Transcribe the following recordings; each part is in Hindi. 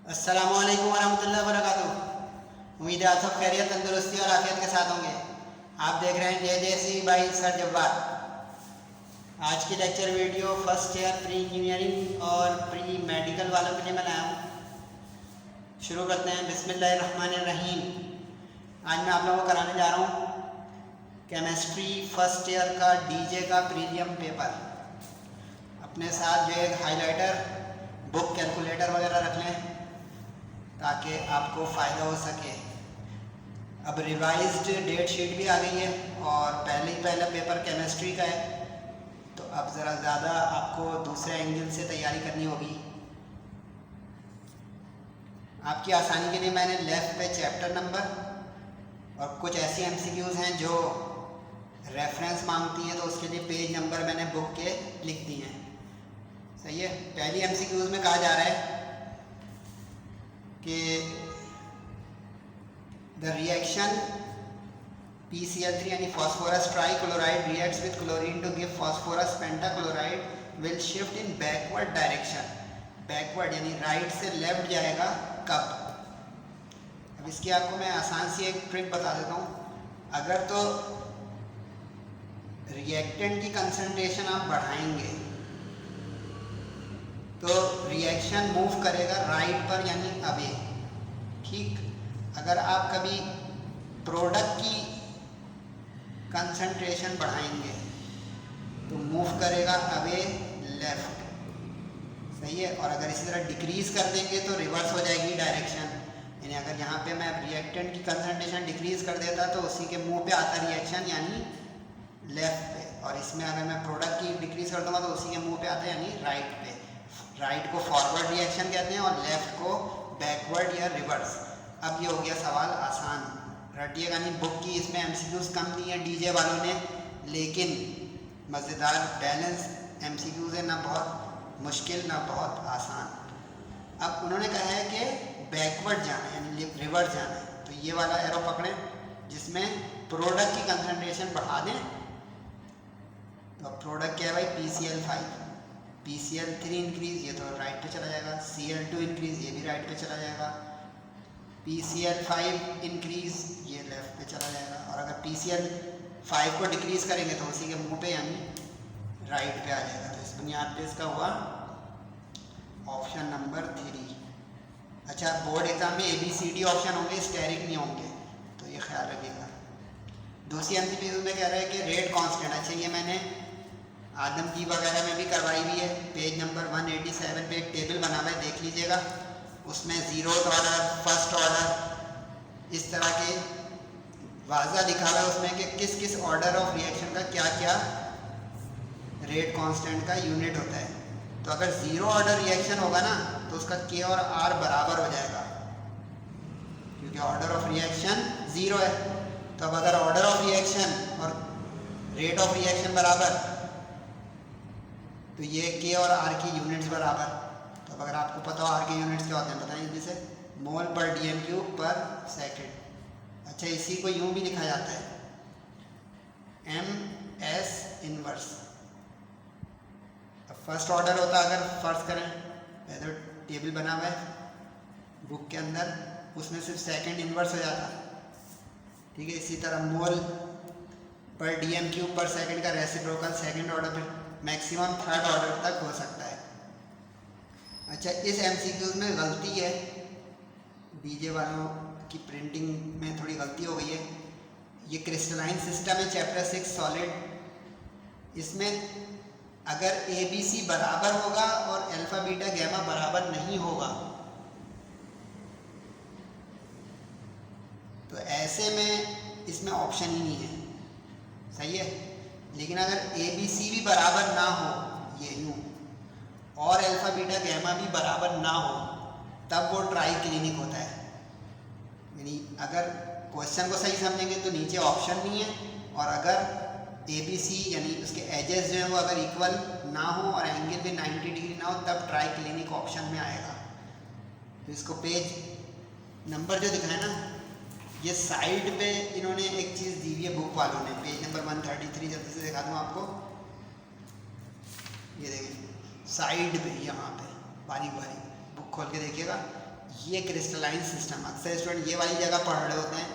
अस्सलामुअलैकुम वरहमतुल्लाहि वबरकातुहू। उम्मीद है आप सब खैरियत, तंदुरुस्ती और आफियत के साथ होंगे। आप देख रहे हैं JJC बाई सर जब्बार। आज की lecture video first year pre engineering और प्री मेडिकल वालों के लिए मैं लाया हूँ। शुरू करते हैं। बिस्मिल्लाहिर्रहमानिर्रहीम। आज मैं आप लोगों को कराने जा रहा हूँ केमिस्ट्री फर्स्ट ईयर का डीजे का प्रीलियम पेपर। अपने साथ जो एक हाइलाइटर, बुक, कैलकुलेटर वगैरह रख लें ताकि आपको फ़ायदा हो सके। अब रिवाइज्ड डेट शीट भी आ गई है और पहला पेपर केमिस्ट्री का है, तो अब ज़रा ज़्यादा आपको दूसरे एंगल से तैयारी करनी होगी। आपकी आसानी के लिए मैंने लेफ़्ट पे चैप्टर नंबर और कुछ ऐसी MCQs हैं जो रेफरेंस मांगती हैं, तो उसके लिए पेज नंबर मैंने बुक के लिख दिए हैं। सही है। पहली MCQs में कहा जा रहा है कि द रिएक्शन PCl3 यानी phosphorus trichloride reacts with chlorine to give phosphorus pentachloride will shift in backward direction. Backward यानी राइट से लेफ्ट जाएगा कब। अब इसकी आपको मैं आसान सी एक ट्रिक बता देता हूँ। अगर तो रिएक्टेंट की कंसंट्रेशन आप बढ़ाएंगे तो रिएक्शन मूव करेगा राइट पर यानी अवे। ठीक। अगर आप कभी प्रोडक्ट की कंसंट्रेशन बढ़ाएंगे तो मूव करेगा अवे लेफ्ट। सही है। और अगर इसी तरह डिक्रीज कर देंगे तो रिवर्स हो जाएगी डायरेक्शन। यानी अगर यहाँ पे मैं रिएक्टेंट की कंसंट्रेशन डिक्रीज कर देता तो उसी के मुंह पे आता रिएक्शन यानी लेफ्ट पे, और इसमें अगर मैं प्रोडक्ट की डिक्रीज कर दूंगा तो उसी के मुंह पे आता है यानी राइट पे। राइट को फॉरवर्ड रिएक्शन कहते हैं और लेफ्ट को बैकवर्ड या रिवर्स। अब ये हो गया सवाल आसान, रटिएगा नहीं। बुक की इसमें MCQs कम दी है डीजे वालों ने, लेकिन मज़ेदार बैलेंस MCQs है, ना बहुत मुश्किल ना बहुत आसान। अब उन्होंने कहा है कि बैकवर्ड जाना है यानी रिवर्स जाना है, तो ये वाला एरो पकड़ें जिसमें प्रोडक्ट की कंसंट्रेशन बढ़ा दें। तो प्रोडक्ट क्या है भाई? PCl5। PCl3 इंक्रीज, ये तो राइट पे चला जाएगा। Cl2 इंक्रीज, ये भी राइट पे चला जाएगा। PCl5 इंक्रीज, ये लेफ्ट पे चला जाएगा। और अगर PCl5 को डिक्रीज करेंगे तो उसी के मुंह पे यानी राइट पे आ जाएगा। तो इस बुनियाद पे इसका हुआ ऑप्शन नंबर 3। अच्छा, बोर्ड एग्जाम में ABCD ऑप्शन होंगे, स्टेरिक नहीं होंगे, तो ये ख्याल रखिएगा। दूसरी MCQ में कह रहा है कि रेट कांस्टेंट। अच्छा, ये मैंने आदमजी वगैरह में भी करवाई हुई है। पेज नंबर 187 पे एक टेबल बना हुआ है, देख लीजिएगा। उसमें 0th ऑर्डर, फर्स्ट ऑर्डर, इस तरह के वाज़ा लिखा हुआ है उसमें कि किस किस ऑर्डर ऑफ रिएक्शन का क्या क्या रेट कांस्टेंट का यूनिट होता है। तो अगर 0 ऑर्डर रिएक्शन होगा ना तो उसका K और R बराबर हो जाएगा, क्योंकि ऑर्डर ऑफ रिएक्शन 0 है। तो अब अगर ऑर्डर ऑफ रिएक्शन और रेट ऑफ रिएक्शन बराबर, तो ये K और R की यूनिट्स बराबर। तो अब अगर आपको पता हो R के यूनिट्स क्या होते हैं, बताइए जल्दी से। मोल पर DM³ पर सेकेंड। अच्छा, इसी को यूं भी लिखा जाता है MS इनवर्स। अब फर्स्ट ऑर्डर होता है, अगर फर्स्ट करें तो टेबल बना हुआ है बुक के अंदर, उसमें सिर्फ सेकेंड इनवर्स हो जाता। ठीक है। इसी तरह मोल पर DM³ पर सेकेंड का रेसिप्रोकल सेकेंड ऑर्डर पे मैक्सिमम थर्ड ऑर्डर तक हो सकता है। अच्छा, इस MCQs में गलती है, डीजे वालों की प्रिंटिंग में थोड़ी गलती हो गई है। ये क्रिस्टलाइन सिस्टम है, चैप्टर 6 सॉलिड। इसमें अगर ABC बराबर होगा और अल्फा बीटा गैमा बराबर नहीं होगा तो ऐसे में इसमें ऑप्शन ही नहीं है। सही है। लेकिन अगर ABC भी बराबर ना हो, ये यूं, और अल्फा बीटा गैमा भी बराबर ना हो, तब वो ट्राई क्लिनिक होता है। यानी अगर क्वेश्चन को सही समझेंगे तो नीचे ऑप्शन नहीं है, और अगर ABC यानी उसके एजेस जो है वो अगर इक्वल ना हो और एंगल भी 90 डिग्री ना हो, तब ट्राई क्लिनिक ऑप्शन में आएगा। तो इसको पेज नंबर जो दिखाए ना, ये साइड पे इन्होंने एक चीज़ दी हुई है बुक वालों ने, पेज नंबर 133, जल्दी से दिखा दूँ आपको। ये देखिए साइड पे, यहाँ पे बारीक बारीक बुक खोल के देखिएगा, ये क्रिस्टलाइन सिस्टम, अक्सर स्टूडेंट ये वाली जगह पढ़ रहे होते हैं,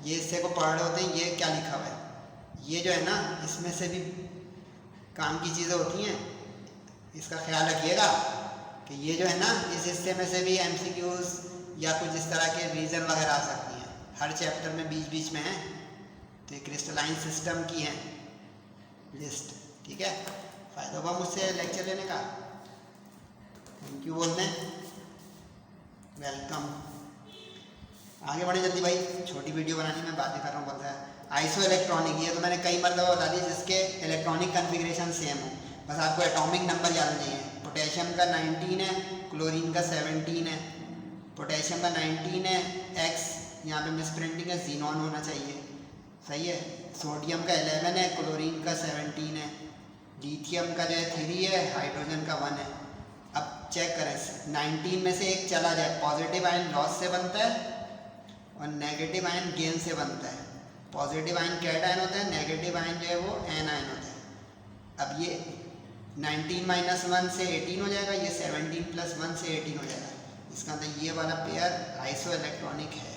ये हिस्से को पढ़ रहे होते हैं, ये क्या लिखा हुआ है, ये जो है ना इसमें से भी काम की चीज़ें होती हैं, इसका ख्याल रखिएगा कि ये जो है ना इस हिस्से में से भी MCQs या कुछ इस तरह के रीजन वगैरह आ सकती हैं, हर चैप्टर में बीच बीच में है। तो ये क्रिस्टलाइन सिस्टम की है लिस्ट, ठीक है। फ़ायदा हुआ मुझसे लेक्चर लेने का, थैंक यू बोलते हैं, वेलकम। आगे बढ़े जल्दी भाई, छोटी वीडियो बनानी में बातें कर रहा हूँ बोलता है। आइसो इलेक्ट्रॉनिक, ये तो मैंने कई मरतबा बता दी, जिसके इलेक्ट्रॉनिक कन्फिग्रेशन सेम हो, बस आपको एटॉमिक नंबर याद नहीं है। पोटेशियम का 19 है, क्लोरीन का 17 है, पोटेशियम का 19 है, X यहाँ पे मिस प्रिंटिंग है, जीनॉन होना चाहिए, सही है। सोडियम का 11 है, क्लोरीन का 17 है, लिथियम का जो है 3 है, हाइड्रोजन का 1 है। अब चेक करें, 19 में से एक चला जाए, पॉजिटिव आयन लॉस से बनता है और नेगेटिव आयन गेन से बनता है। पॉजिटिव आयन कैटायन होता है, नेगेटिव आयन जो है वो एनायन होता है। अब ये 19 - 1 से 18 हो जाएगा, ये 17 + 1 से 18 हो जाएगा। इसका मतलब ये वाला पेयर आइसो इलेक्ट्रॉनिक है।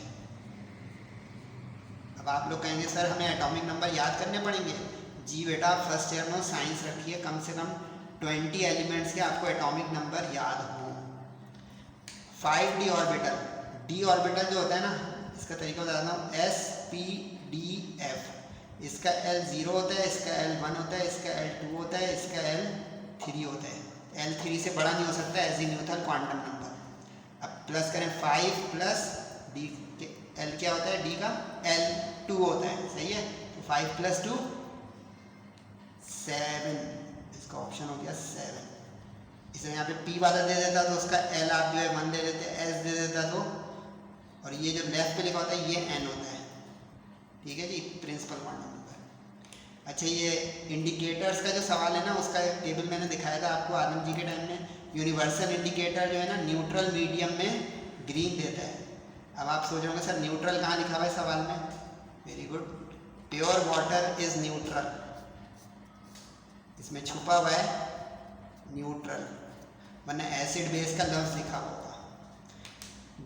अब आप लोग कहेंगे सर हमें एटॉमिक नंबर याद करने पड़ेंगे। जी बेटा, फर्स्ट ईयर में साइंस रखिए, कम से कम 20 एलिमेंट्स के आपको एटॉमिक नंबर याद हों। 5d ऑर्बिटल, डी ऑर्बिटल जो होता है ना, इसका तरीका बताता हूँ, sp-d-f, इसका L 0 होता है, इसका L 1 होता है, इसका L 2 होता है, इसका L 3 होता है। L 3 से बड़ा नहीं हो सकता, एजीम्यूथल क्वांटम नंबर। अब प्लस करें 5 + d, L क्या होता है, d का L 2 होता है, सही है। तो 5 + 2 7, इसका ऑप्शन हो गया 7। इसे यहाँ पे P वाला दे देता तो उसका L आप जो है 1 दे देते, S दे देता तो, और ये जो लेफ्ट पे लिखा होता है ये N होता है, ठीक है जी, प्रिंसिपल क्वांटम नंबर। अच्छा, ये इंडिकेटर्स का जो सवाल है ना, उसका एक टेबल मैंने दिखाया था आपको आदम जी के टाइम में। यूनिवर्सल इंडिकेटर जो है ना, न्यूट्रल मीडियम में ग्रीन देता है। अब आप सोच रहे होंगे सर न्यूट्रल कहाँ लिखा हुआ है सवाल में, very good, pure water is neutral, इसमें छुपा हुआ है न्यूट्रल, वरना एसिड बेस का लफ्ज लिखा होगा।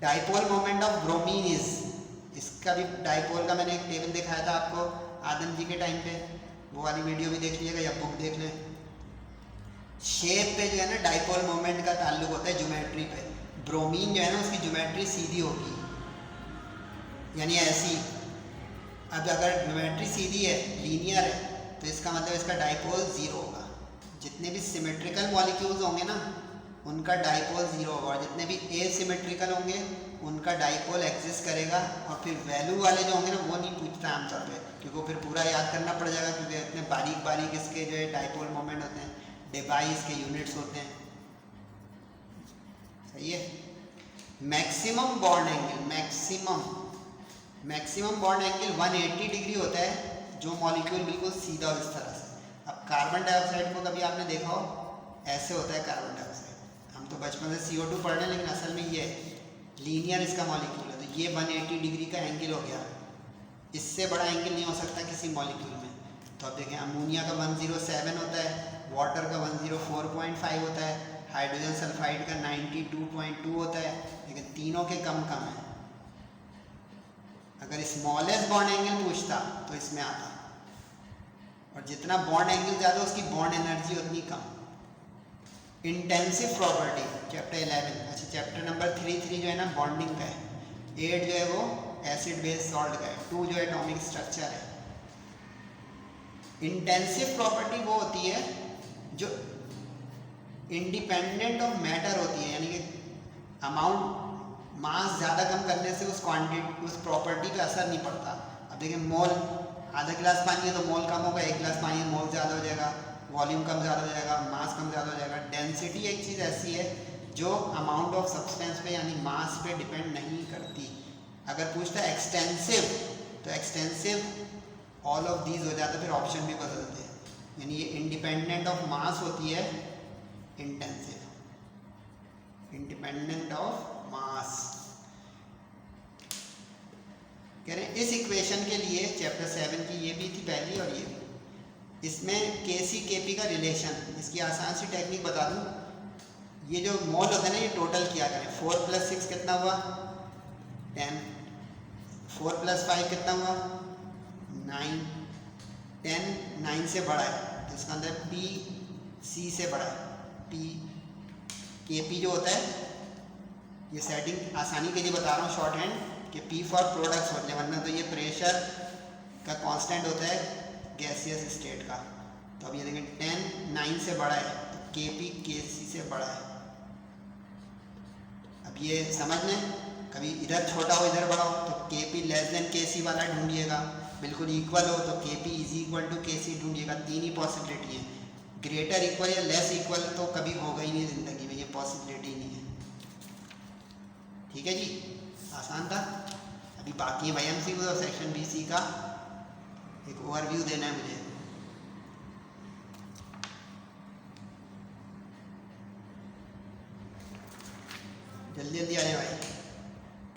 Dipole moment of bromine is, इसका भी डाइपोल का मैंने एक टेबल दिखाया था आपको आदम जी के टाइम पे, वो वाली वीडियो भी देख लीजिएगा या बुक देख लें। शेप पे जो है ना डाइपोल मोमेंट का ताल्लुक होता है ज्योमेट्री पे। ब्रोमीन जो है ना उसकी ज्योमेट्री सीधी होगी, यानी ऐसी। अब अगर ज्योमेट्री सीधी है, लीनियर है, तो इसका मतलब इसका डाइपोल 0 होगा। जितने भी सिमेट्रिकल मॉलिक्यूल्स होंगे ना उनका डाइपोल 0 होगा, और जितने भी एसिमेट्रिकल होंगे उनका डाइपोल एग्जिस्ट करेगा। और फिर वैल्यू वाले जो होंगे ना वो नहीं पूछता आमतौर पे, क्योंकि वो फिर पूरा याद करना पड़ जाएगा, क्योंकि इतने बारीक बारीक इसके जो है डाइपोल मोमेंट होते हैं, डिवाइस के यूनिट्स होते हैं, सही है। Maximum bond angle, maximum bond angle 180 degree होता है, जो मॉलिक्यूल बिल्कुल सीधा हो इस तरह से। अब कार्बन डाइऑक्साइड को कभी आपने देखा हो, ऐसे होता है कार्बन डाइऑक्साइड। हम तो बचपन से CO2 पढ़ रहे हैं, लेकिन असल में ये लीनियर इसका मॉलिक्यूल है, तो ये 180 डिग्री का एंगल हो गया। इससे बड़ा एंगल नहीं हो सकता किसी मॉलिक्यूल में। तो अब देखें, अमोनिया का 107 होता है, वाटर का 104.5 होता है, हाइड्रोजन सल्फाइड का 92.2 होता है, लेकिन तीनों के कम है। अगर स्मॉलेस्ट बॉन्ड एंगल पूछता तो इसमें आता, और जितना बॉन्ड एंगल ज़्यादा उसकी बॉन्ड एनर्जी उतनी कम। इंटेंसिव प्रॉपर्टी चैप्टर 11, अच्छा चैप्टर नंबर 3 जो है ना बॉन्डिंग का है, 8 जो है वो एसिड बेस सॉल्ट का है, 2 जो है एटॉमिक स्ट्रक्चर है। इंटेंसिव प्रॉपर्टी वो होती है जो इंडिपेंडेंट ऑफ मैटर होती है, यानी कि अमाउंट मास ज़्यादा कम करने से उस क्वांटिटी उस प्रॉपर्टी पे असर नहीं पड़ता। अब देखिए, मोल आधा गिलास पानी है तो मोल कम होगा, 1 गिलास पानी है मोल ज़्यादा हो जाएगा, वॉल्यूम कम ज़्यादा हो जाएगा, मास कम ज़्यादा हो जाएगा। डेंसिटी एक चीज़ ऐसी है जो अमाउंट ऑफ सब्सटेंस पे यानी मास पे डिपेंड नहीं करती। अगर पूछता है एक्सटेंसिव, तो एक्सटेंसिव ऑल ऑफ दीज हो जाता है, फिर ऑप्शन भी बदलते हैं, यानी ये इंडिपेंडेंट ऑफ मास होती है इंटेंसिव, इंडिपेंडेंट ऑफ मास। कह रहे हैं इस इक्वेशन के लिए चैप्टर 7 की ये भी थी पहली और ये भी, इसमें KC KP का रिलेशन, इसकी आसान सी टेक्निक बता दूं। ये जो मोल होता है ना, ये टोटल किया करें। 4 + 6 कितना हुआ? 10। 4 + 5 कितना हुआ? 9। 10 9 से बड़ा है तो इसका अंदर पी सी से बड़ा है। पी के पी जो होता है, ये सेटिंग आसानी के लिए बता रहा हूँ शॉर्ट हैंड, कि पी फॉर प्रोडक्ट्स होते हैं, वरना तो ये प्रेशर का कांस्टेंट होता है गैसियस स्टेट का। तो अब ये देखें 10 9 से बड़ा है तो के पी के सी से बड़ा है। अब ये समझ लें, कभी इधर छोटा हो इधर बड़ा हो तो के पी लेस देन के सी वाला ढूंढिएगा, बिल्कुल इक्वल हो तो के पी इज इक्वल टू के सी ढूंढिएगा। 3 ही पॉसिबिलिटी है। ग्रेटर इक्वल या लेस इक्वल तो कभी होगा ही नहीं ज़िंदगी में, ये पॉसिबिलिटी नहीं है। ठीक है जी, आसान था। अभी बाकी है MCQ और सेक्शन BC का एक ओवरव्यू देना है मुझे। जल्दी जल्दी आ जाए भाई।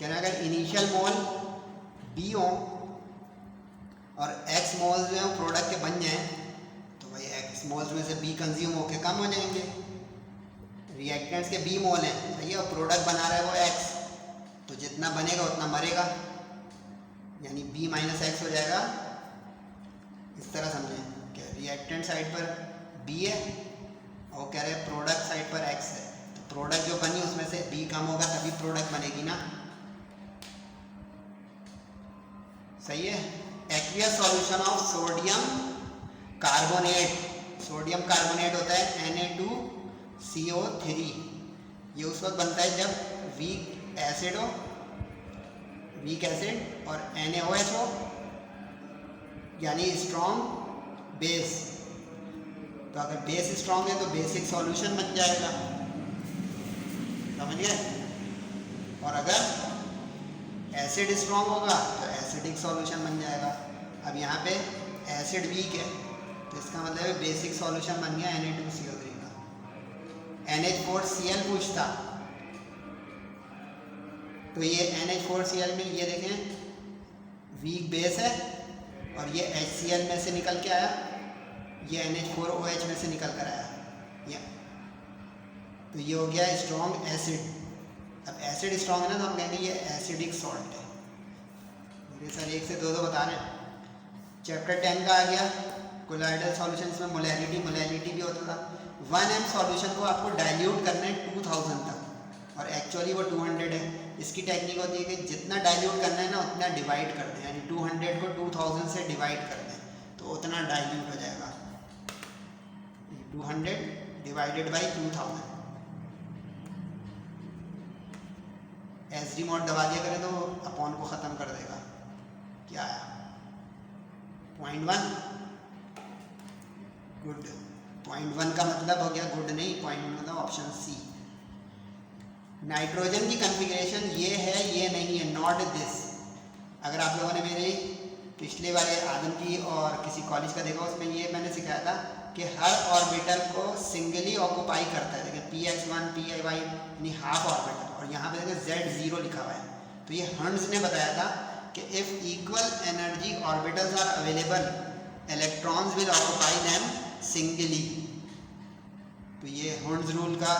कहना अगर इनिशियल मोल B हो और X मोल्स जो है प्रोडक्ट के बन जाएं तो भाई X मोल्स में से B कंज्यूम होके कम हो जाएंगे। रिएक्टेंट्स के B मोल हैं, सही है, और प्रोडक्ट बना रहा है वो X, तो जितना बनेगा उतना मरेगा, यानी B - X हो जाएगा। इस तरह समझें कि रिएक्टेंट साइड पर B है और कह रहे हैं प्रोडक्ट साइड पर X है, तो प्रोडक्ट जो बनी उसमें से B कम होगा तभी प्रोडक्ट बनेगी ना, सही है। Aqueous solution of sodium carbonate, sodium carbonate होता है Na2CO3, ये उस वक्त बनता है जब वीक एसिड हो, वीक एसिड और NaOH हो, यानी स्ट्रॉन्ग बेस। तो अगर बेस स्ट्रॉन्ग है तो बेसिक सॉल्यूशन बन जाएगा, समझ गए। और अगर एसिड स्ट्रॉन्ग होगा तो एसिडिक सॉल्यूशन बन जाएगा। अब यहाँ पे एसिड वीक है तो इसका मतलब है बेसिक सॉल्यूशन बन गया Na2CO3 का। NH4Cl पूछता तो ये NH4Cl में ये देखें वीक बेस है और ये HCl में से निकल के आया, ये NH4OH में से निकल कर आया, ये तो ये हो गया स्ट्रॉन्ग एसिड। अब एसिड स्ट्रॉन्ग है ना तो हम कहेंगे ये एसिडिक सॉल्ट है। मेरे सर 1 से 2 बता रहे हैं। चैप्टर 10 का आ गया कोलाइडल सॉल्यूशन, इसमें मोलैलिटी भी होता था। 1 m सॉल्यूशन को आपको डाइल्यूट करना है 2000 तक और एक्चुअली वो 200 है। इसकी टेक्निक होती है कि जितना डाइल्यूट करना है ना उतना डिवाइड कर दें, यानी 200 को 2000 से डिवाइड कर दें तो उतना डाइल्यूट हो जाएगा। 200 डिवाइडेड बाई 2000, एसडी मोड दबा दिया करें तो अपॉन को ख़त्म कर देगा। क्या आया? 0.1। गुड। 0.1 का मतलब हो गया गुड नहीं, 0.1 मतलब ऑप्शन सी। नाइट्रोजन की कन्फिग्रेशन ये है, ये नहीं है, नॉट दिस। अगर आप लोगों ने मेरे पिछले वाले आदम की और किसी कॉलेज का देखा, उसमें ये मैंने सिखाया था कि हर ऑर्बिटल को सिंगली ऑक्यूपाई करता है। देखिए px1 py यानी हाफ ऑर्बिटल, और यहाँ पे देखिए Z0 लिखा हुआ है। तो ये हर्ट्ज ने बताया था कि if equal energy orbitals are available electrons will occupy them singly. तो ये हर्ट्ज रूल का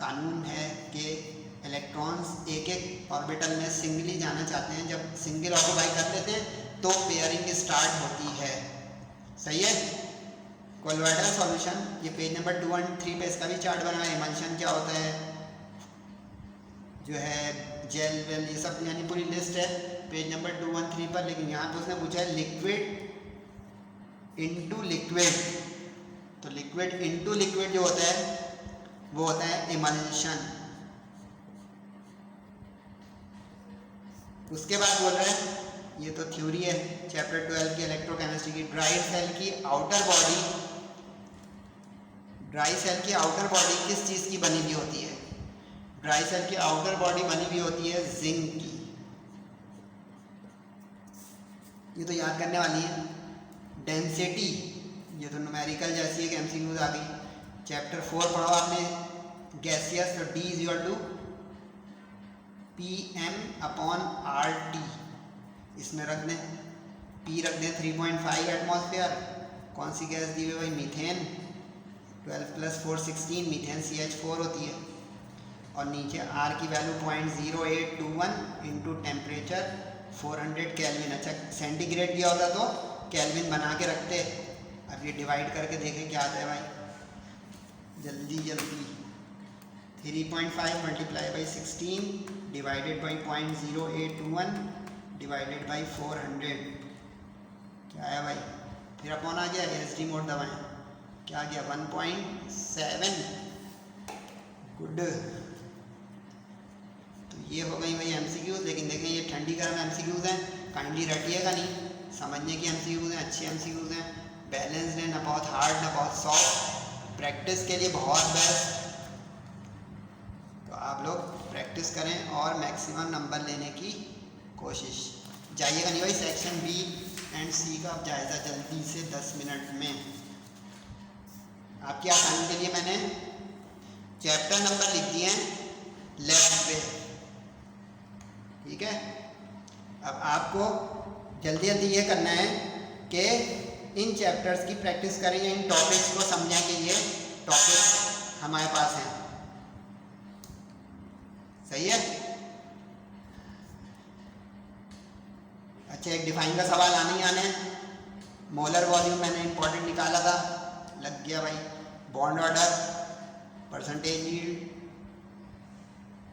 कानून है कि इलेक्ट्रॉन्स एक एक ऑर्बिटल में सिंगली जाना चाहते हैं, जब सिंगल ऑक्यूपाई कर लेते हैं तो पेयरिंग स्टार्ट होती है, सही है। कोलोइडल सॉल्यूशन, ये पेज नंबर 2 और 3 पे इसका भी चार्ट बना है। इमल्शन क्या होता है, जो है जेल वेल, ये सब यानी पूरी लिस्ट है पेज नंबर 2 और 3 पर। लेकिन यहाँ पे उसने पूछा है लिक्विड इनटू लिक्विड, तो लिक्विड इनटू लिक्विड जो होता है वो होता है इमल्शन। उसके बाद बोल रहे हैं, ये तो थ्योरी है चैप्टर 12 की इलेक्ट्रोकेमिस्ट्री की, ड्राई सेल की आउटर बॉडी, ड्राई सेल की आउटर बॉडी किस चीज़ की बनी हुई होती है? ड्राई सेल की आउटर बॉडी बनी हुई होती है जिंक की। ये तो याद करने वाली है। डेंसिटी, ये तो न्यूमेरिकल जैसी एक MCQ आ गई। चैप्टर 4 पढ़ो आपने गैसियस, तो D = PM/RT। इसमें रख दें P, रख दें 3.5 एटमॉस्फेयर। कौन सी गैस दी हुई भाई? मीथेन। 12 + 4 16, मीथेन CH4 होती है। और नीचे आर की वैल्यू 0.0821 इंटू टेम्परेचर 400 केल्विन। अच्छा सेंटीग्रेड दिया होता तो केल्विन बना के रखते। अब ये डिवाइड करके देखें क्या आता है भाई, जल्दी जल्दी। 3.5 multiply by 16 divided by 0.0821 divided by 400 क्या आया भाई, फिर अपॉन आ गया, एसडी मोड दबाएं, क्या आ गया 1.7। गुड। तो ये हो गई भाई एमसीक्यूज। लेकिन देखें ये ठंडी गर्म एमसीक्यूज हैं, काइंडली रटिएगा नहीं, समझने की एमसीक्यूज हैं, अच्छे एमसीक्यूज हैं, बैलेंस्ड है, ना बहुत हार्ड ना बहुत सॉफ्ट, प्रैक्टिस के लिए बहुत बेस्ट। तो आप लोग प्रैक्टिस करें और मैक्सिमम नंबर लेने की कोशिश। जाइएगा नहीं भाई सेक्शन बी एंड सी का जायज़ा जल्दी से 10 मिनट में। आपकी आसानी के लिए मैंने चैप्टर नंबर लिख दिए हैं लेफ्ट पे, ठीक है। अब आपको जल्दी जल्दी ये करना है कि इन चैप्टर्स की प्रैक्टिस करें या इन टॉपिक्स को समझें कि ये टॉपिक्स हमारे पास हैं, सही है। अच्छा एक डिफाइन का सवाल आने ही आने हैं। मोलर वॉल्यूम मैंने इंपॉर्टेंट निकाला था, लग गया भाई। Bond order, percentage yield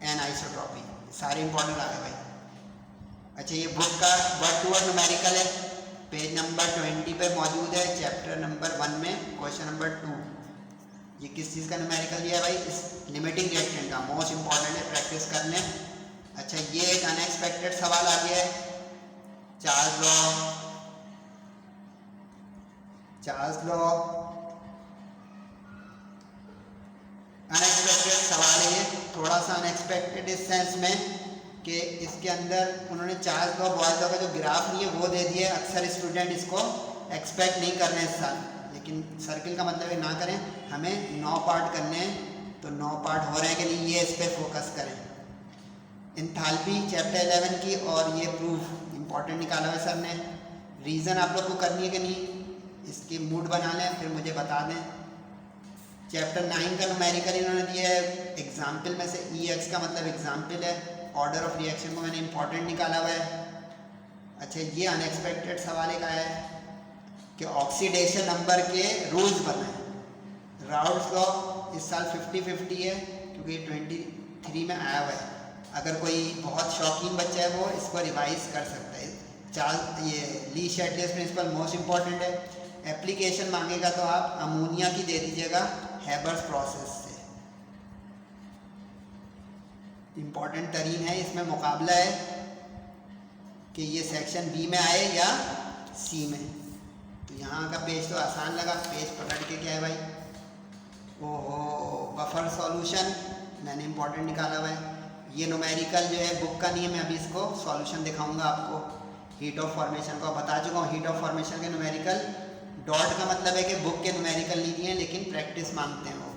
and isotropy, सारे इंपॉर्टेंट आ गए भाई। अच्छा ये बुक का वर्ड टू वर्ड न्यूमेरिकल है, पेज नंबर 20 पे मौजूद है, चैप्टर नंबर 1 में क्वेश्चन नंबर 2। ये किस चीज़ का न्यूमेरिकल दिया है भाई, इस लिमिटिंग रिएक्टेंट का, मोस्ट इंपॉर्टेंट है, प्रैक्टिस कर लें। अच्छा ये एक अनएक्सपेक्टेड सवाल आ गया है, चार्ल्स लॉ अनएक्सपेक्टेड सवाल है ये, थोड़ा सा अनएक्सपेक्टेड इस सेंस में कि इसके अंदर उन्होंने चार्ल्स लॉ बॉयल्स लॉ का जो ग्राफ नहीं है वो दे दिया। अक्सर स्टूडेंट इसको एक्सपेक्ट नहीं कर रहे हैं इस साल, लेकिन सर्किल का मतलब है ना करें, हमें 9 पार्ट करने हैं, तो 9 पार्ट हो रहे हैं कि नहीं ये इस पर फोकस करें। इंथाल्पी चैप्टर 11 की, और ये प्रूफ इंपॉर्टेंट निकाला हुआ सर ने। रीज़न आप लोग को करनी है कि नहीं, इसकी मूड बना लें फिर मुझे बता दें। चैप्टर 9 का न्यूमेरिकल इन्होंने दिया है एग्जाम्पल में से, EX का मतलब एग्जाम्पल है, ऑर्डर ऑफ रिएक्शन को मैंने इंपॉर्टेंट निकाला हुआ है। अच्छा ये अनएक्सपेक्टेड सवाल एक आया है कि ऑक्सीडेशन नंबर के रूल्स बनाएं। राउल्ट्स लॉ इस साल 50-50 है क्योंकि ये 23 में आया हुआ है। अगर कोई बहुत शौकीन बच्चा है वो इसको रिवाइज कर सकता है। ये ली शैटलियर्स प्रिंसिपल मोस्ट इंपॉर्टेंट है। एप्लीकेशन मांगेगा तो आप अमोनिया की दे दीजिएगा हैबर्स प्रोसेस से, इम्पॉर्टेंट तरीन है। इसमें मुकाबला है कि ये सेक्शन बी में आए या सी में। तो यहाँ का पेज तो आसान लगा, पेज पकड़ के क्या है भाई, ओहो बफर सॉल्यूशन मैंने इंपॉर्टेंट निकाला हुआ है। ये न्यूमेरिकल जो है बुक का नहीं है, मैं अभी इसको सॉल्यूशन दिखाऊंगा आपको। हीट ऑफ फॉर्मेशन को बता चुका हूँ, हीट ऑफ फॉर्मेशन के न्यूमेरिकल। डॉट का मतलब है कि बुक के न्यूमेरिकल नहीं दिए लेकिन प्रैक्टिस मांगते हैं वो।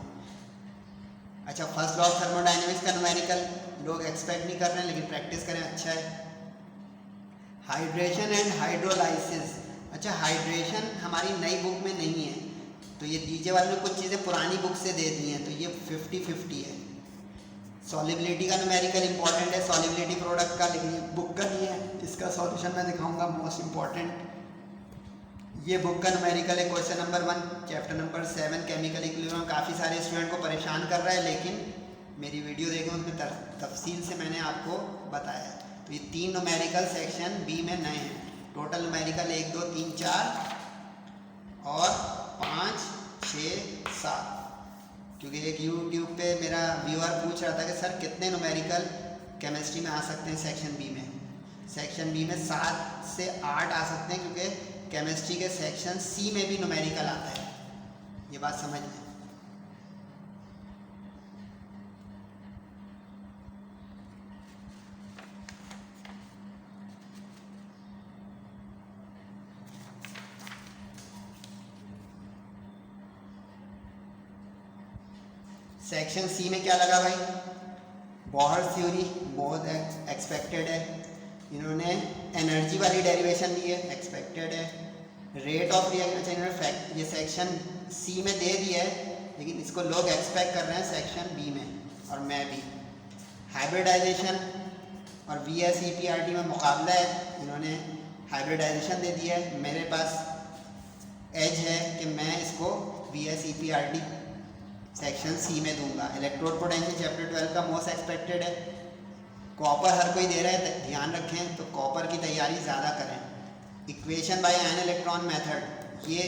अच्छा फर्स्ट लॉ ऑफ थर्मोडायनेमिक्स का न्यूमेरिकल लोग एक्सपेक्ट नहीं कर रहे हैं लेकिन प्रैक्टिस करें, अच्छा है। हाइड्रेशन एंड हाइड्रोलाइसिस, अच्छा हाइड्रेशन हमारी नई बुक में नहीं है, तो ये डीजे वाले ने कुछ चीज़ें पुरानी बुक से दे दी हैं, तो ये 50-50 है। सॉल्युबिलिटी का न्यूमेरिकल इंपॉर्टेंट है, सॉल्युबिलिटी प्रोडक्ट का, लेकिन ये बुक का नहीं है, इसका सॉल्यूशन मैं दिखाऊंगा, मोस्ट इंपॉर्टेंट। ये बुक का न्यूमेरिकल है, question number 1 chapter number 7 chemical equilibrium. काफ़ी सारे स्टूडेंट को परेशान कर रहा है, लेकिन मेरी वीडियो देखें उसमें तफसील से मैंने आपको बताया। तो ये 3 न्यूमेरिकल सेक्शन बी में नए हैं। टोटल न्यूमेरिकल 1 2 3 4 और 5 6 7, क्योंकि एक यूट्यूब पे मेरा व्यूअर पूछ रहा था कि सर कितने न्यूमेरिकल केमिस्ट्री में आ सकते हैं सेक्शन बी में। सेक्शन बी में 7 से 8 आ सकते हैं, क्योंकि केमिस्ट्री के सेक्शन सी में भी न्यूमेरिकल आता है, ये बात समझ लें। सेक्शन सी में क्या लगा भाई, बोहर थ्योरी बहुत एक्सपेक्टेड है। इन्होंने एनर्जी वाली डेरिवेशन दी है, एक्सपेक्टेड है। रेट ऑफ रिएक्शन, अच्छा इन्होंने ये सेक्शन सी में दे दिया है, लेकिन इसको लोग एक्सपेक्ट कर रहे हैं सेक्शन बी में, और मैं भी। हाइब्रिडाइजेशन और VSEPRT में मुकाबला है, इन्होंने हाइब्रिडाइजेशन दे दिया है। मेरे पास एज है कि मैं इसको VSEPRT सेक्शन C में दूंगा। इलेक्ट्रोड पोटेंशियल चैप्टर 12 का मोस्ट एक्सपेक्टेड है। कॉपर हर कोई दे रहा है, ध्यान रखें तो कॉपर की तैयारी ज़्यादा करें। Equation by ion electron method, ये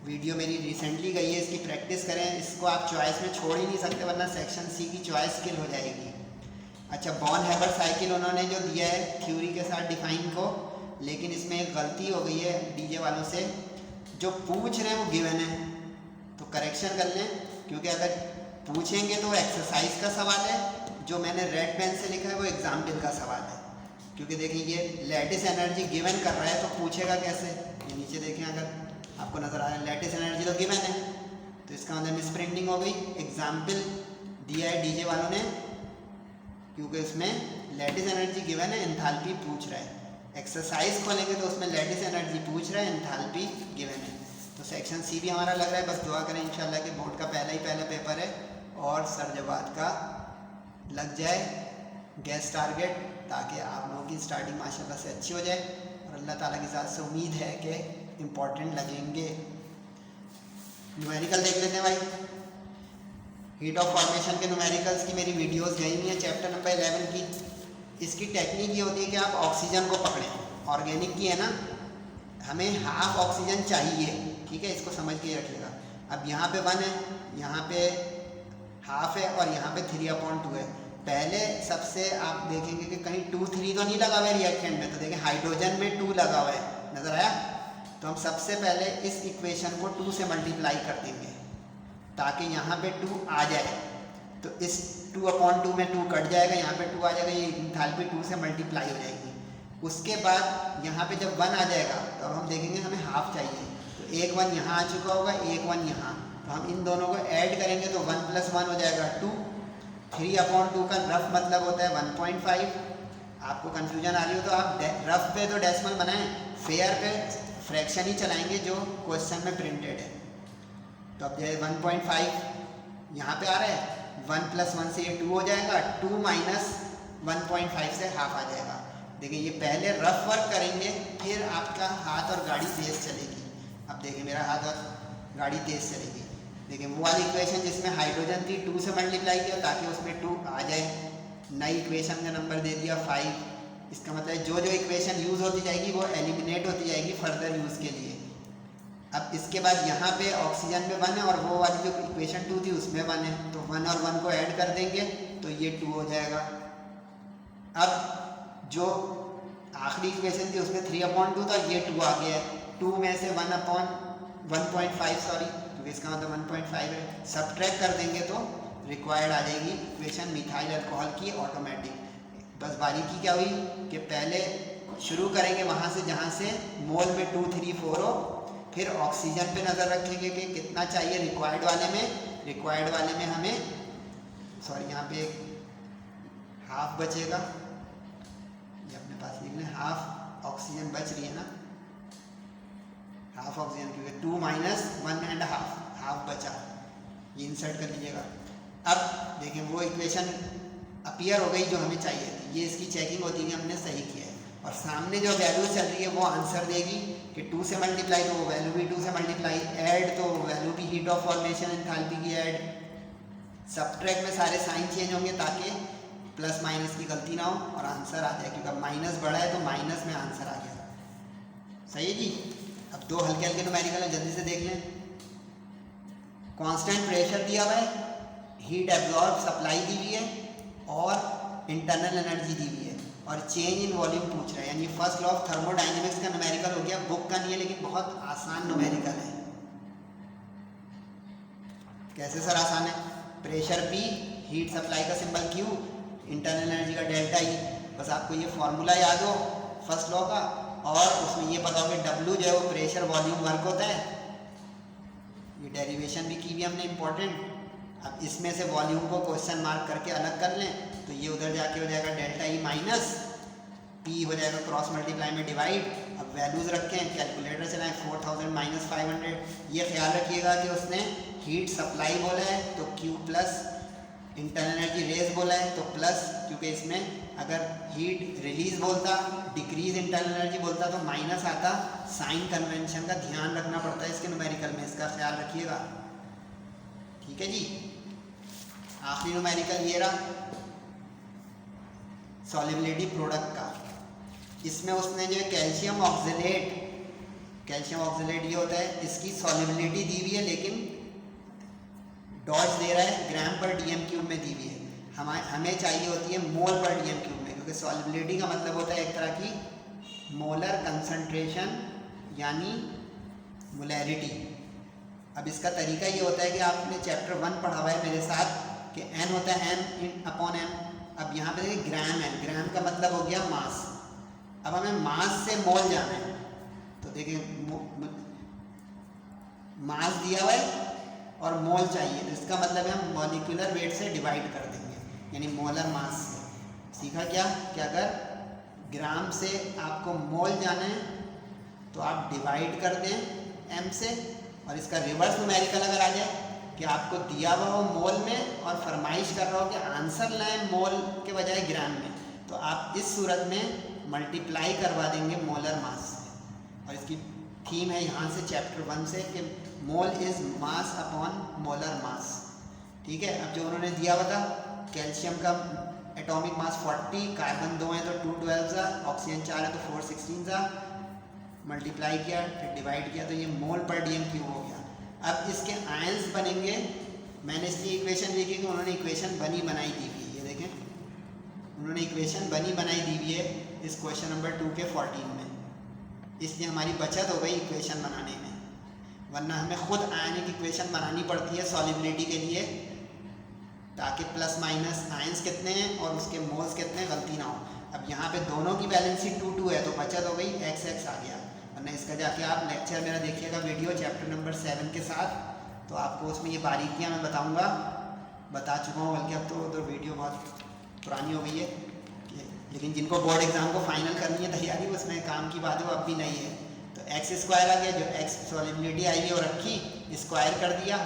वीडियो मेरी रिसेंटली गई है, इसकी प्रैक्टिस करें। इसको आप चॉइस में छोड़ ही नहीं सकते, वरना सेक्शन C की चॉइस किल हो जाएगी। अच्छा, बॉर्न हैबर साइकिल उन्होंने जो दिया है थ्योरी के साथ डिफाइन को, लेकिन इसमें एक गलती हो गई है डीजे वालों से। जो पूछ रहे हैं वो गिवन है, तो करेक्शन कर लें, क्योंकि अगर पूछेंगे तो एक्सरसाइज का सवाल है, जो मैंने रेड पेन से लिखा है वो एग्जाम्पल का सवाल है। क्योंकि देखिए ये लैटिस एनर्जी गिवन कर रहा है, तो पूछेगा कैसे। ये नीचे देखें, अगर आपको नज़र आ रहा है लैटिस एनर्जी तो गिवन है, तो इसका मतलब मिसप्रिंटिंग हो गई। एग्जाम्पल दिया है डीजे वालों ने, क्योंकि उसमें लैटिस एनर्जी गिवन है, एंथैल्पी पूछ रहा है। एक्सरसाइज खोलेंगे तो उसमें लैटिस एनर्जी पूछ रहा है, एंथैल्पी गिवन है। तो सेक्शन C भी हमारा लग रहा है। बस दुआ करें इंशाल्लाह कि बोर्ड का पहला पेपर है और सरजवाद का लग जाए गैस टारगेट, ताकि आप लोगों की स्टार्टिंग माशाल्लाह से अच्छी हो जाए। और अल्लाह ताला की ज़ात से उम्मीद है कि इम्पोर्टेंट लगेंगे। न्यूमेरिकल देख लेते हैं भाई। हीट ऑफ फॉर्मेशन के न्यूमेरिकल्स की मेरी वीडियोस गई हुई हैं चैप्टर नंबर 11 की। इसकी टेक्निक ये होती है कि आप ऑक्सीजन को पकड़ें, ऑर्गेनिक की है ना, हमें हाफ ऑक्सीजन चाहिए, ठीक है, इसको समझ के रखिएगा। अब यहाँ पे 1 है, यहाँ पे हाफ है और यहाँ पे 3/2 है। पहले सबसे आप देखेंगे कि कहीं 2, 3 तो नहीं लगा हुआ है रिएक्टेंट में, तो देखें हाइड्रोजन में 2 लगा हुआ है, नज़र आया। तो हम सबसे पहले इस इक्वेशन को 2 से मल्टीप्लाई कर देंगे ताकि यहाँ पे 2 आ जाए। तो इस 2/2 में 2 कट जाएगा, यहाँ पे 2 आ जाएगा, ये एंथैल्पी 2 से मल्टीप्लाई हो जाएगी। उसके बाद यहाँ पे जब 1 आ जाएगा तो अब हम देखेंगे हमें हाफ चाहिए, तो एक 1 यहाँ आ चुका होगा, एक 1 यहाँ, तो हम इन दोनों को ऐड करेंगे तो 1 + 1 हो जाएगा 2। 3/2 का रफ मतलब होता है 1.5। आपको कन्फ्यूजन आ रही हो तो आप रफ पे तो डेसिमल बनाएं, फेयर पे फ्रैक्शन ही चलाएंगे जो क्वेश्चन में प्रिंटेड है। तो अब ये 1.5 यहाँ पे आ रहा है, 1 + 1 से ये 2 हो जाएगा, 2 - 1.5 से हाफ आ जाएगा। देखिए ये पहले रफ वर्क करेंगे, फिर आपका हाथ और गाड़ी तेज़ चलेगी। अब देखिए मेरा हाथ और गाड़ी तेज़ चलेगी। देखिए वो वाली इक्वेशन जिसमें हाइड्रोजन थी 2 से मल्टीप्लाई किया ताकि उसमें 2 आ जाए। नई इक्वेशन का नंबर दे दिया 5। इसका मतलब जो जो इक्वेशन यूज़ होती जाएगी वो एलिमिनेट होती जाएगी फर्दर यूज़ के लिए। अब इसके बाद यहाँ पे ऑक्सीजन में 1 है और वो वाली जो इक्वेशन 2 थी उसमें 1 है, तो 1 और 1 को ऐड कर देंगे तो ये 2 हो जाएगा। अब जो आखिरी इक्वेशन थी उसमें 3/2 था, ये 2 आ गया है। 2 में से 1/1.5 सॉरी, क्योंकि इसका मतलब 1.5 है, सब्ट्रैक्ट कर देंगे तो रिक्वायर्ड आ जाएगी इक्वेशन मिथाइल अल्कोहल की ऑटोमेटिक। बस बारीकी क्या हुई कि पहले शुरू करेंगे वहाँ से जहाँ से मोल में 2, 3, 4 हो, फिर ऑक्सीजन पे नज़र रखेंगे कि कितना चाहिए रिक्वायर्ड वाले में। रिक्वायर्ड वाले में हमें सॉरी यहाँ पे हाफ बचेगा, ये अपने पास लिख लें, हाफ ऑक्सीजन बच रही है ना, हाफ ऑक्सीजन, क्योंकि 2 - 1.5 हाफ बचा, ये इंसर्ट कर लीजिएगा। अब देखें वो इक्वेशन अपीयर हो गई जो हमें चाहिए थी। ये इसकी चेकिंग होती है कि हमने सही किया है, और सामने जो वैल्यू चल रही है वो आंसर देगी कि 2 से मल्टीप्लाई तो वो वैल्यू भी 2 से मल्टीप्लाई, ऐड तो वैल्यू भी हीट ऑफ फॉर्मेशन एंथैल्पी की ऐड, सब्ट्रैक्ट में सारे साइन चेंज होंगे ताकि प्लस माइनस की गलती ना हो और आंसर आ जाए, क्योंकि माइनस बड़ा है तो माइनस में आंसर आ गया। सही है जी। अब 2 हल्के हल्के न्यूमेरिकल है, जल्दी से देख लें। कांस्टेंट प्रेशर दिया हुआ है, हीट एब्जॉर्ब सप्लाई दी हुई है और इंटरनल एनर्जी दी हुई है, और चेंज इन वॉल्यूम पूछ रहा है। यानी फर्स्ट लॉ ऑफ थर्मोडाइनमिक्स का न्यूमेरिकल हो गया। बुक का नहीं है लेकिन बहुत आसान न्यूमेरिकल है। कैसे सर आसान है? प्रेशर P, हीट सप्लाई का सिंबल Q, इंटरनल एनर्जी का डेल्टा E। बस आपको ये फॉर्मूला याद हो फर्स्ट लॉ का, और उसमें ये पता हो कि W जो है वो प्रेशर वॉल्यूम वर्क होता है। ये डेरिवेशन भी की भी हमने इम्पोर्टेंट। अब इसमें से वॉल्यूम को क्वेश्चन मार्क करके अलग कर लें तो ये उधर जाके हो जाएगा डेल्टा E माइनस P हो जाएगा क्रॉस मल्टीप्लाई में डिवाइड। अब वैल्यूज़ रखें, कैलकुलेटर चलाएं, 4000 - 500। ये ख्याल रखिएगा कि उसने हीट सप्लाई बोला है तो Q plus internal energy raise बोला है तो प्लस, क्योंकि इसमें अगर हीट रिलीज बोलता, डिक्रीज इंटरनल एनर्जी बोलता तो माइनस आता। साइन कन्वेंशन का ध्यान रखना पड़ता है इसके न्यूमेरिकल में, इसका ख्याल रखिएगा। ठीक है जी। आखिरी न्यूमेरिकल ये रहा सॉल्युबिलिटी प्रोडक्ट का। इसमें उसने जो कैल्शियम ऑक्सलेट ये होता है, इसकी सॉल्युबिलिटी दी हुई है लेकिन डॉट्स दे रहा है ग्राम पर डीएम क्यूब में दी हुई है। हमें चाहिए होती है मोल पर डीएम क्यूब में, क्योंकि सॉल्युबिलिटी का मतलब होता है एक तरह की मोलर कंसंट्रेशन यानी मोलैरिटी। अब इसका तरीका ये होता है कि आपने चैप्टर 1 पढ़ा हुआ है मेरे साथ कि n होता है m/m। अब यहाँ पे देखिए ग्राम है, ग्राम का मतलब हो गया मास। अब हमें मास से मोल जाना है तो देखिए मास दिया हुआ है और मोल चाहिए, तो इसका मतलब है हम मॉलिक्यूलर वेट से डिवाइड कर देंगे, यानी मोलर मास से। सीखा क्या कि अगर ग्राम से आपको मोल जाना है तो आप डिवाइड कर दें m से, और इसका रिवर्स न्यूमेरिकल अगर आ जाए कि आपको दिया हुआ हो मोल में और फरमाइश कर रहा हो कि आंसर लाएं मोल के बजाय ग्राम में, तो आप इस सूरत में मल्टीप्लाई करवा देंगे मोलर मास से। और इसकी थीम है यहाँ से चैप्टर 1 से कि mole is mass upon molar mass. ठीक है। अब जो उन्होंने दिया हुआ था कैल्शियम का एटॉमिक मास 40, कार्बन 2 है तो 2 12 सा, ऑक्सीजन 4 है तो 4 16 सा, मल्टीप्लाई किया फिर डिवाइड किया तो ये मोल पर डीएम क्यूब हो गया। अब इसके आयंस बनेंगे, मैंने इसकी इक्वेशन लिखी कि उन्होंने इक्वेशन बनी बनाई दी हुई है, ये देखें उन्होंने इक्वेशन बनी बनाई दी हुई है इस क्वेश्चन नंबर 2 के 14 में, इसलिए हमारी बचत हो गई इक्वेशन बनाने में, वरना हमें खुद आयनिक इक्वेशन बनानी पड़ती है सॉल्युबिलिटी के लिए ताकि प्लस माइनस आयंस कितने हैं और उसके मोल्स कितने, गलती ना हो। अब यहाँ पे दोनों की बैलेंसी 2-2 है तो बचत हो गई, x आ गया। वरना इसका जाके आप लेक्चर मेरा देखिएगा वीडियो चैप्टर नंबर 7 के साथ, तो आपको उसमें ये बारीकियाँ मैं बताऊँगा, बता चुका हूँ, बल्कि अब तो उधर वीडियो बहुत पुरानी हो गई है, लेकिन जिनको बोर्ड एग्जाम को फाइनल करनी है तैयारी, उसमें काम की बात है वो अब भी नहीं है। तो x² आ गया, जो x सॉल्युबिलिटी आई है वो रखी, स्क्वायर कर दिया,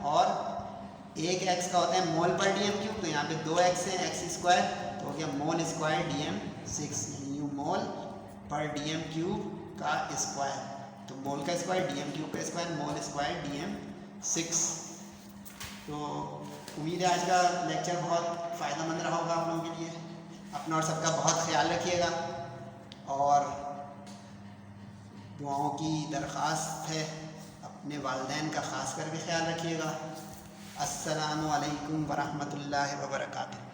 और एक x का होता है मोल पर डीएम क्यूब, तो यहाँ पे 2x है, x² तो हो गया मोल स्क्वायर dm6, यानी मोल पर डीएम क्यूब का स्क्वायर, तो मोल का स्क्वायर डीएम क्यूब का स्क्वायर, मोल स्क्वायर dm6। तो उम्मीद है आज का लेक्चर बहुत फ़ायदेमंद रहा होगा आप लोगों के लिए। अपना और सबका बहुत ख्याल रखिएगा, और दुआओं की दरख्वास्त है, अपने वालिदैन का ख़ास करके ख्याल रखिएगा। अस्सलामु अलैकुम वरहमतुल्लाहि व बरकातुहू।